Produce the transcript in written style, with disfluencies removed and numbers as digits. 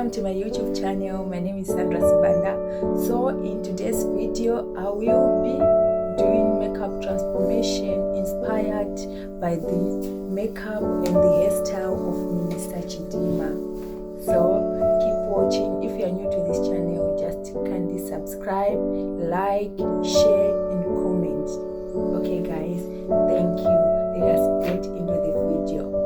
Welcome to my YouTube channel. My name is Sandra Sibanda. So in today's video I will be doing makeup transformation inspired by the makeup and the hairstyle of Minister Chidimna. So keep watching. If you are new to this channel, just kindly subscribe, like, share and comment. Okay guys, thank you. Let us get into the video.